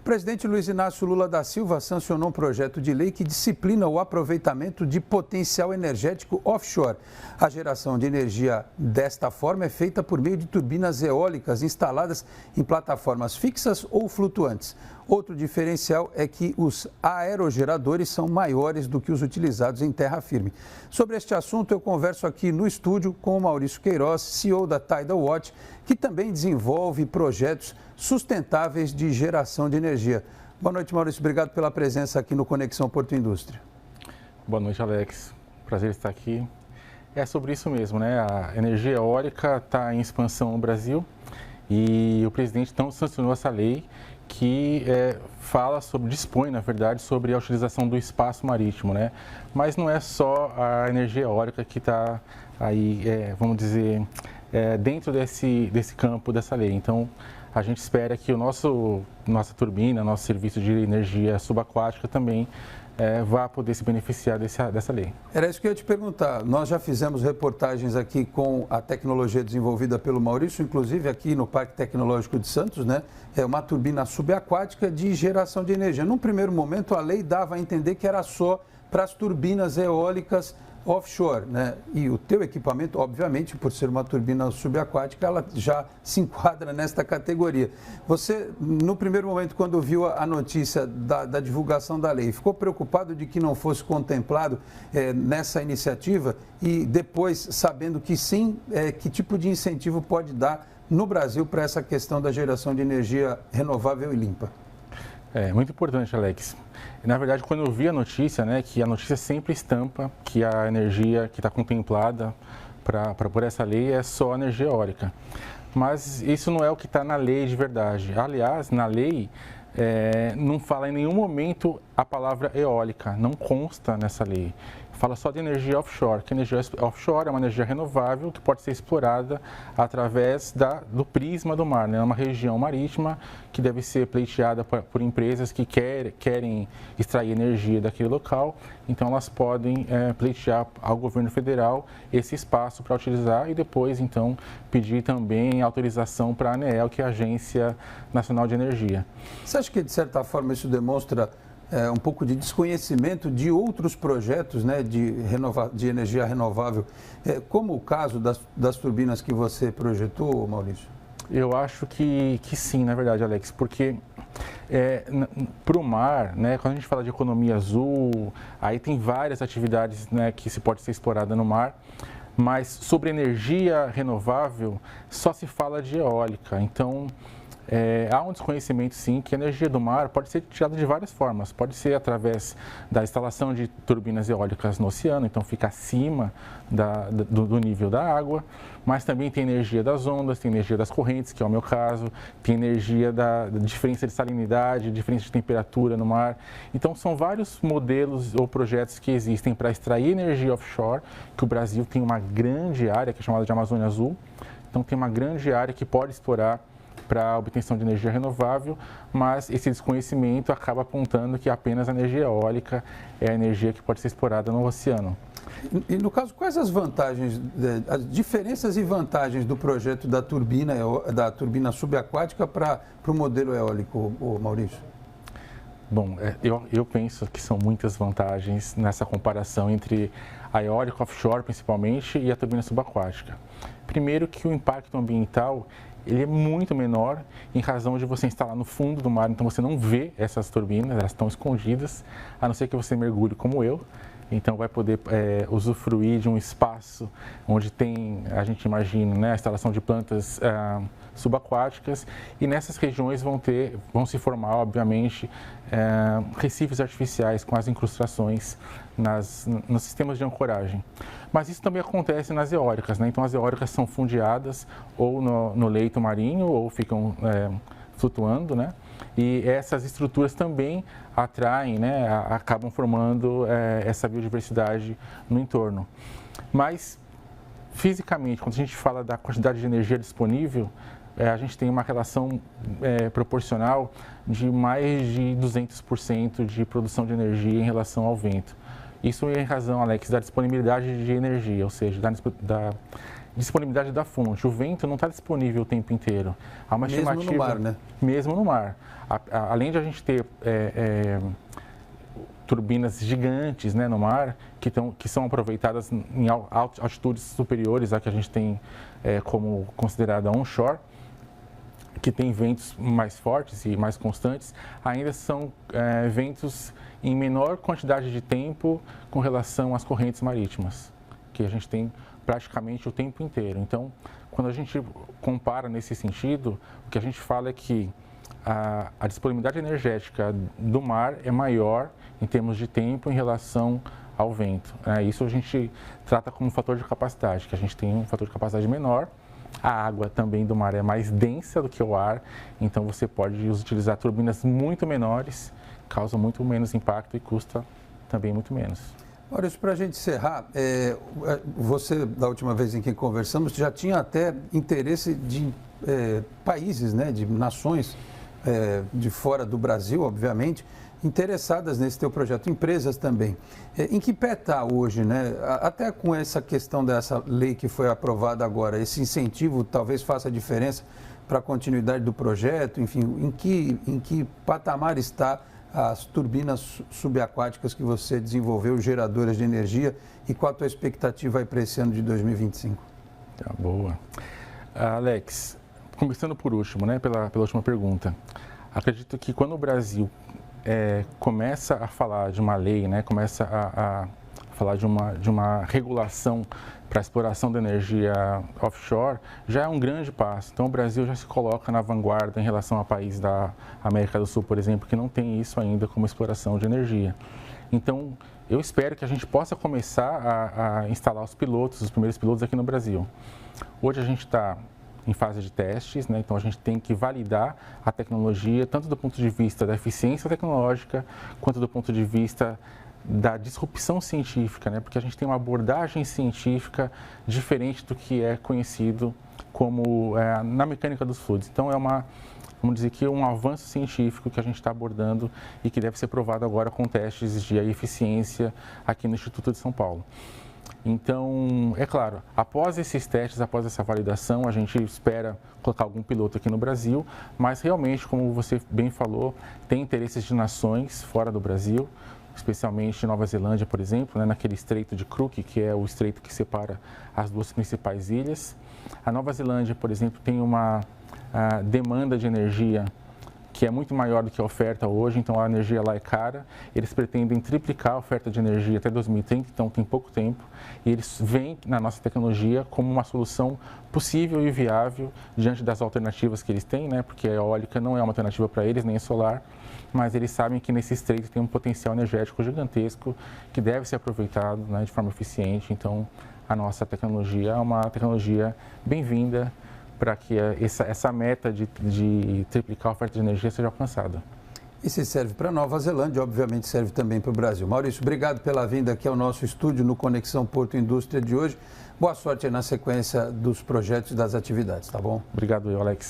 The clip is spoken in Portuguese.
O presidente Luiz Inácio Lula da Silva sancionou um projeto de lei que disciplina o aproveitamento de potencial energético offshore. A geração de energia desta forma é feita por meio de turbinas eólicas instaladas em plataformas fixas ou flutuantes. Outro diferencial é que os aerogeradores são maiores do que os utilizados em terra firme. Sobre este assunto, eu converso aqui no estúdio com o Maurício Queiroz, CEO da Tidal Watch, que também desenvolve projetos sustentáveis de geração de energia. Boa noite, Maurício. Obrigado pela presença aqui no Conexão Porto Indústria. Boa noite, Alex. Prazer estar aqui. É sobre isso mesmo, né? A energia eólica está em expansão no Brasil e o presidente então sancionou essa lei que dispõe, na verdade, sobre a utilização do espaço marítimo, né? Mas não é só a energia eólica que está aí, vamos dizer, dentro desse campo dessa lei. Então, a gente espera que nossa turbina, nosso serviço de energia subaquática também vá poder se beneficiar dessa lei. Era isso que eu ia te perguntar. Nós já fizemos reportagens aqui com a tecnologia desenvolvida pelo Maurício, inclusive aqui no Parque Tecnológico de Santos, né? É uma turbina subaquática de geração de energia. Num primeiro momento, a lei dava a entender que era só para as turbinas eólicas offshore, né? E o teu equipamento, obviamente, por ser uma turbina subaquática, ela já se enquadra nesta categoria. Você, no primeiro momento, quando viu a notícia da divulgação da lei, ficou preocupado de que não fosse contemplado nessa iniciativa e depois, sabendo que sim, que tipo de incentivo pode dar no Brasil para essa questão da geração de energia renovável e limpa? É muito importante, Alex. Na verdade, quando eu vi a notícia, né, que a notícia sempre estampa que a energia que está contemplada por essa lei é só energia eólica. Mas isso não é o que está na lei de verdade. Aliás, na lei não fala em nenhum momento a palavra eólica, não consta nessa lei. Fala só de energia offshore, que energia offshore é uma energia renovável que pode ser explorada através do prisma do mar, né? É uma região marítima que deve ser pleiteada por empresas que querem extrair energia daquele local, então elas podem pleitear ao governo federal esse espaço para utilizar e depois, então, pedir também autorização para a ANEEL, que é a Agência Nacional de Energia. Você acha que, de certa forma, isso demonstra um pouco de desconhecimento de outros projetos, né, de energia renovável, como o caso das turbinas que você projetou, Maurício? Eu acho que sim, na verdade, Alex, porque para o mar, né, quando a gente fala de economia azul, aí tem várias atividades, né, que se pode ser explorada no mar, mas sobre energia renovável só se fala de eólica, então há um desconhecimento, sim, que a energia do mar pode ser tirada de várias formas. Pode ser através da instalação de turbinas eólicas no oceano, então fica acima do nível da água, mas também tem energia das ondas, tem energia das correntes, que é o meu caso, tem energia da diferença de salinidade, diferença de temperatura no mar. Então, são vários modelos ou projetos que existem para extrair energia offshore, que o Brasil tem uma grande área, que é chamada de Amazônia Azul, então tem uma grande área que pode explorar para a obtenção de energia renovável, mas esse desconhecimento acaba apontando que apenas a energia eólica é a energia que pode ser explorada no oceano. E no caso, quais as vantagens, as diferenças e vantagens do projeto da turbina subaquática para o modelo eólico, Maurício? Bom, eu penso que são muitas vantagens nessa comparação entre a eólica offshore, principalmente, e a turbina subaquática. Primeiro que o impacto ambiental ele é muito menor em razão de você instalar no fundo do mar, então você não vê essas turbinas, elas estão escondidas, a não ser que você mergulhe como eu, então vai poder usufruir de um espaço onde tem, a gente imagina, né, a instalação de plantas subaquáticas e nessas regiões vão se formar, obviamente, recifes artificiais com as incrustações nos sistemas de ancoragem. Mas isso também acontece nas eólicas, né? Então as eólicas são fundeadas ou no leito marinho ou ficam flutuando, né? E essas estruturas também atraem, né? Acabam formando essa biodiversidade no entorno. Mas fisicamente, quando a gente fala da quantidade de energia disponível, a gente tem uma relação proporcional de mais de 200% de produção de energia em relação ao vento. Isso é em razão, Alex, da disponibilidade de energia, ou seja, disponibilidade da fonte. O vento não está disponível o tempo inteiro. Há uma mesmo estimativa, no mar, né? Mesmo no mar. Além de a gente ter turbinas gigantes, né, no mar, que são aproveitadas em altitudes superiores à que a gente tem como considerada onshore, que tem ventos mais fortes e mais constantes, ainda são ventos em menor quantidade de tempo com relação às correntes marítimas, que a gente tem praticamente o tempo inteiro. Então, quando a gente compara nesse sentido, o que a gente fala é que a disponibilidade energética do mar é maior em termos de tempo em relação ao vento. Isso a gente trata como fator de capacidade, que a gente tem um fator de capacidade menor. A água também do mar é mais densa do que o ar, então você pode utilizar turbinas muito menores, causa muito menos impacto e custa também muito menos. Maurício, para a gente encerrar, você, da última vez em que conversamos, já tinha até interesse de países, né, de nações de fora do Brasil, obviamente, interessadas nesse teu projeto, empresas também. Em que pé está hoje, né? Até com essa questão dessa lei que foi aprovada agora, esse incentivo talvez faça diferença para a continuidade do projeto, enfim, em que patamar está as turbinas subaquáticas que você desenvolveu, geradoras de energia, e qual a tua expectativa aí para esse ano de 2025? Tá, boa. Alex, começando por último, né, pela última pergunta, acredito que quando o Brasil começa a falar de uma lei, né, começa a falar de uma regulação para a exploração da energia offshore, já é um grande passo. Então, o Brasil já se coloca na vanguarda em relação a países da América do Sul, por exemplo, que não tem isso ainda como exploração de energia. Então, eu espero que a gente possa começar a instalar os primeiros pilotos aqui no Brasil. Hoje a gente está em fase de testes, né? Então a gente tem que validar a tecnologia, tanto do ponto de vista da eficiência tecnológica, quanto do ponto de vista da disrupção científica, né? Porque a gente tem uma abordagem científica diferente do que é conhecido como na mecânica dos fluidos. Então vamos dizer que é um avanço científico que a gente está abordando e que deve ser provado agora com testes de eficiência aqui no Instituto de São Paulo. Então, é claro, após esses testes, após essa validação, a gente espera colocar algum piloto aqui no Brasil, mas realmente, como você bem falou, tem interesses de nações fora do Brasil, especialmente Nova Zelândia, por exemplo, né, naquele estreito de Crook, que é o estreito que separa as duas principais ilhas. A Nova Zelândia, por exemplo, tem uma demanda de energia que é muito maior do que a oferta hoje, então a energia lá é cara. Eles pretendem triplicar a oferta de energia até 2030, então tem pouco tempo. E eles veem na nossa tecnologia como uma solução possível e viável diante das alternativas que eles têm, né? Porque a eólica não é uma alternativa para eles, nem a solar, mas eles sabem que nesse estreito tem um potencial energético gigantesco que deve ser aproveitado, né, de forma eficiente. Então, a nossa tecnologia é uma tecnologia bem-vinda para que essa meta de triplicar a oferta de energia seja alcançada. E se serve para Nova Zelândia, obviamente serve também para o Brasil. Maurício, obrigado pela vinda aqui ao nosso estúdio no Conexão Porto Indústria de hoje. Boa sorte aí na sequência dos projetos e das atividades, tá bom? Obrigado, Alex.